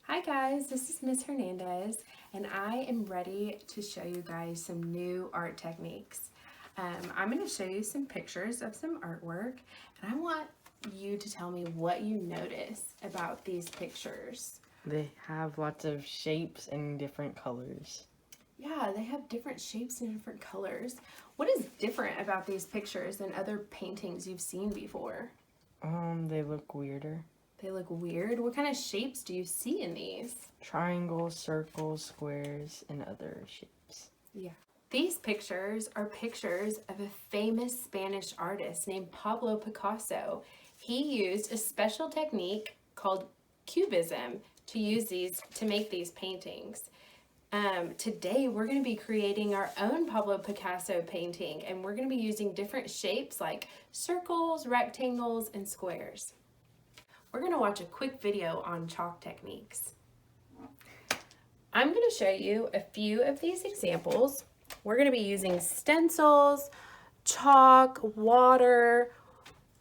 Hi guys, this is Miss Hernandez and I am ready to show you guys some new art techniques. I'm going to show you some pictures of some artwork and I want you to tell me what you notice about these pictures. They have lots of shapes and different colors. Yeah, they have different shapes and different colors. What is different about these pictures than other paintings you've seen before? They look weirder. They look weird. What kind of shapes do you see in these? Triangles, circles, squares, and other shapes. Yeah. These pictures are pictures of a famous Spanish artist named Pablo Picasso. He used a special technique called cubism to make these paintings. Today we're going to be creating our own Pablo Picasso painting, and we're going to be using different shapes like circles, rectangles, and squares. We're going to watch a quick video on chalk techniques. I'm going to show you a few of these examples. We're going to be using stencils, chalk, water,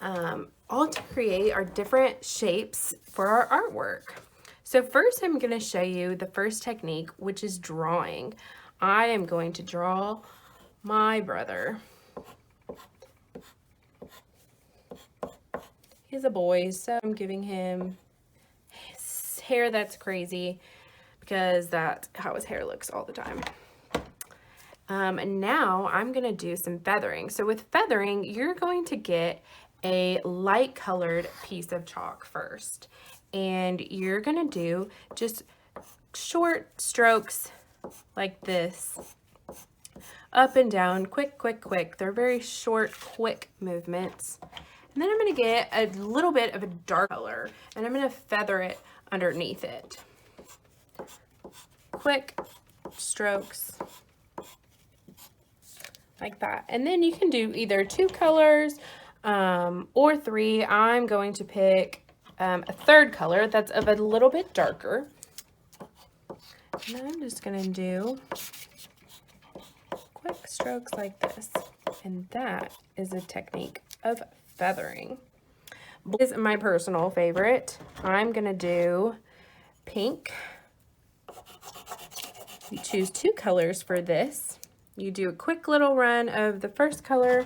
all to create our different shapes for our artwork. So first I'm going to show you the first technique, which is drawing. I am going to draw my brother. He's a boy, so I'm giving him his hair that's crazy because that's how his hair looks all the time. And now I'm going to do some feathering. So with feathering, you're going to get a light colored piece of chalk first. And you're going to do just short strokes like this. Up and down, quick, quick, quick. They're very short, quick movements. And then I'm going to get a little bit of a dark color and I'm going to feather it underneath it. Quick strokes like that. And then you can do either 2 colors or 3. I'm going to pick a third color that's of a little bit darker. And I'm just going to do quick strokes like this. And that is a technique of feathering. This is my personal favorite. I'm going to do pink. You choose 2 colors for this. You do a quick little run of the first color,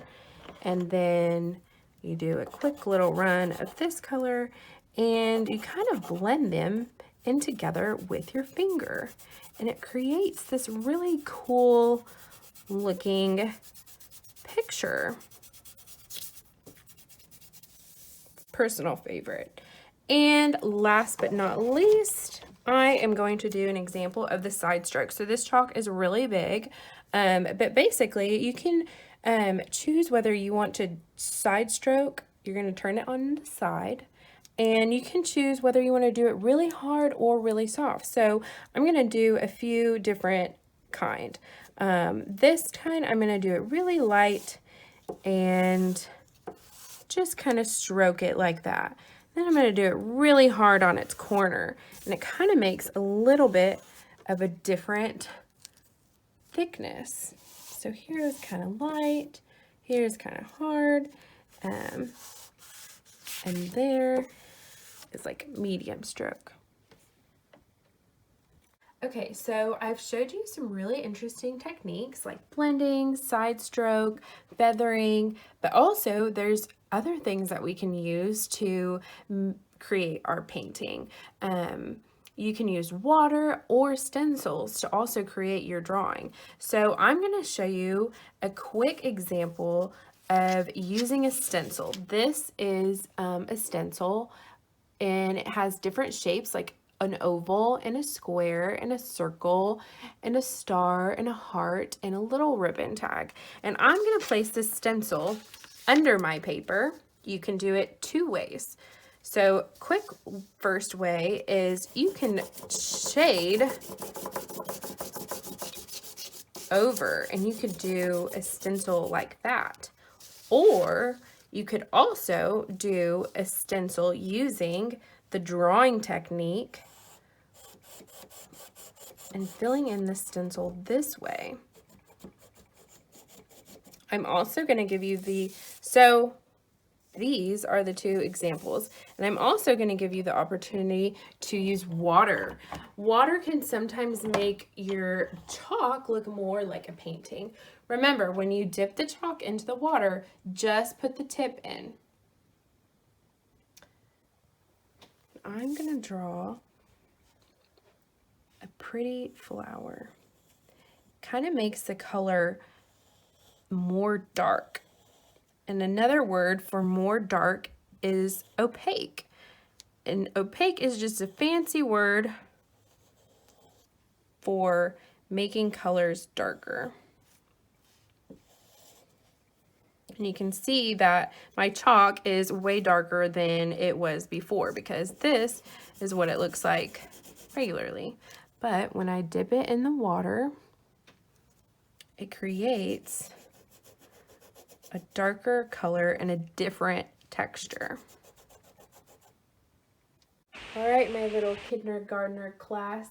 and then you do a quick little run of this color, and you kind of blend them in together with your finger. And it creates this really cool looking picture. Personal favorite. And last but not least, I am going to do an example of the side stroke. So this chalk is really big, but basically you can choose whether you want to side stroke. You're going to turn it on the side, and you can choose whether you want to do it really hard or really soft. So I'm going to do a few different kind. This kind, I'm going to do it really light and just kind of stroke it like that. Then I'm going to do it really hard on its corner, and it kind of makes a little bit of a different thickness. So here's kind of light, here's kind of hard, and there is like medium stroke. Okay, so I've showed you some really interesting techniques like blending, side stroke, feathering, but also there's other things that we can use to create our painting. You can use water or stencils to also create your drawing. So I'm going to show you a quick example of using a stencil. This is a stencil, and it has different shapes like an oval and a square and a circle and a star and a heart and a little ribbon tag. And I'm going to place this stencil under my paper. You can do it 2 ways. So quick first way is you can shade over and you could do a stencil like that. Or you could also do a stencil using the drawing technique and filling in the stencil this way. I'm also going to give you so these are the two examples. And I'm also going to give you the opportunity to use water. Water can sometimes make your chalk look more like a painting. Remember, when you dip the chalk into the water, just put the tip in. I'm going to draw a pretty flower. Kind of makes the color more dark. And another word for more dark is opaque. And opaque is just a fancy word for making colors darker. And you can see that my chalk is way darker than it was before because this is what it looks like regularly. But when I dip it in the water, it creates a darker color and a different texture. All right, my little kindergartner class,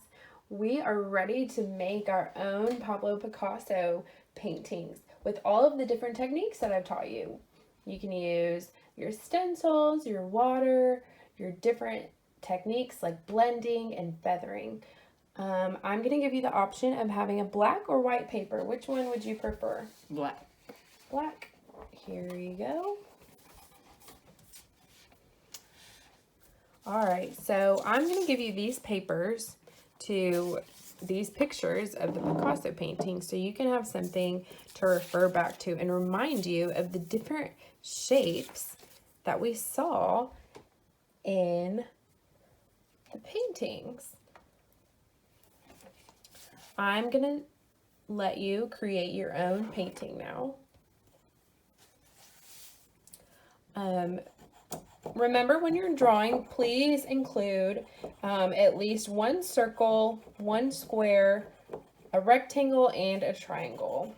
we are ready to make our own Pablo Picasso paintings with all of the different techniques that I've taught you. You can use your stencils, your water, your different techniques like blending and feathering. I'm going to give you the option of having a black or white paper. Which one would you prefer? Black. Black. Here you go. All right, so I'm going to give you these papers to these pictures of the Picasso painting so you can have something to refer back to and remind you of the different shapes that we saw in the paintings. I'm going to let you create your own painting now. Remember, when you're drawing, please include at least one circle, one square, a rectangle, and a triangle.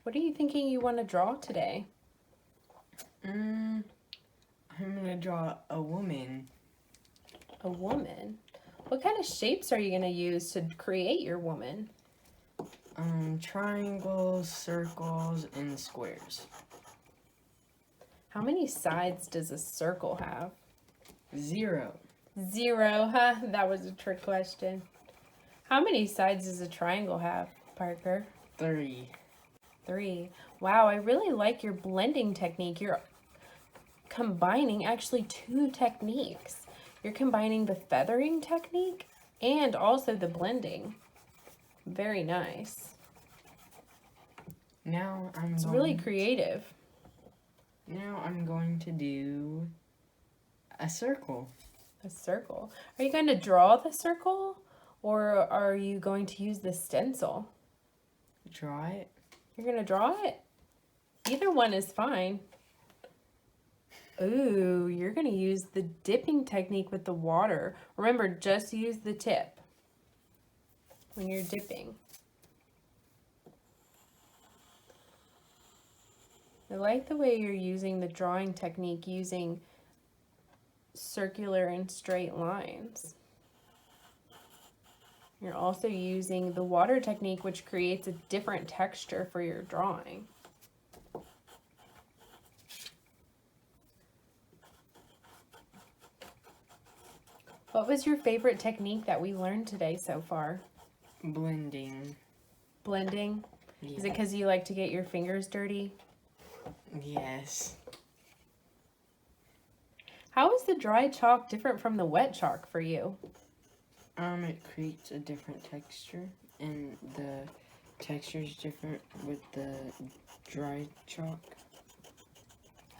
What are you thinking you want to draw today? I'm gonna draw a woman. A woman? What kind of shapes are you going to use to create your woman? Triangles, circles, and squares. How many sides does a circle have? 0. 0, huh? That was a trick question. How many sides does a triangle have, Parker? 3. 3. Wow, I really like your blending technique. You're combining actually 2 techniques. You're combining the feathering technique and also the blending. Very nice. Now It's really creative. Now I'm going to do a circle. A circle. Are you going to draw the circle or are you going to use the stencil? Draw it. You're going to draw it? Either one is fine. Ooh, you're going to use the dipping technique with the water. Remember, just use the tip when you're dipping. I like the way you're using the drawing technique using circular and straight lines. You're also using the water technique, which creates a different texture for your drawing. What was your favorite technique that we learned today so far? Blending. Blending? Yeah. Is it because you like to get your fingers dirty? Yes. How is the dry chalk different from the wet chalk for you? It creates a different texture, and the texture is different with the dry chalk.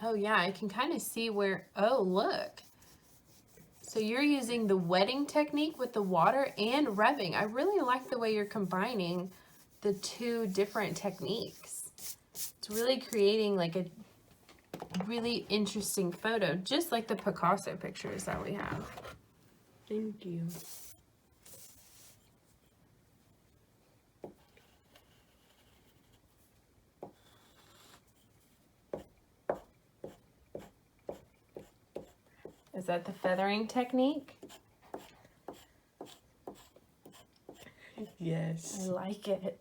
Oh yeah, I can kind of see where, oh look. So you're using the wetting technique with the water and rubbing. I really like the way you're combining the 2 different techniques. It's really creating like a really interesting photo, just like the Picasso pictures that we have. Thank you. that the feathering technique? Yes. I like it.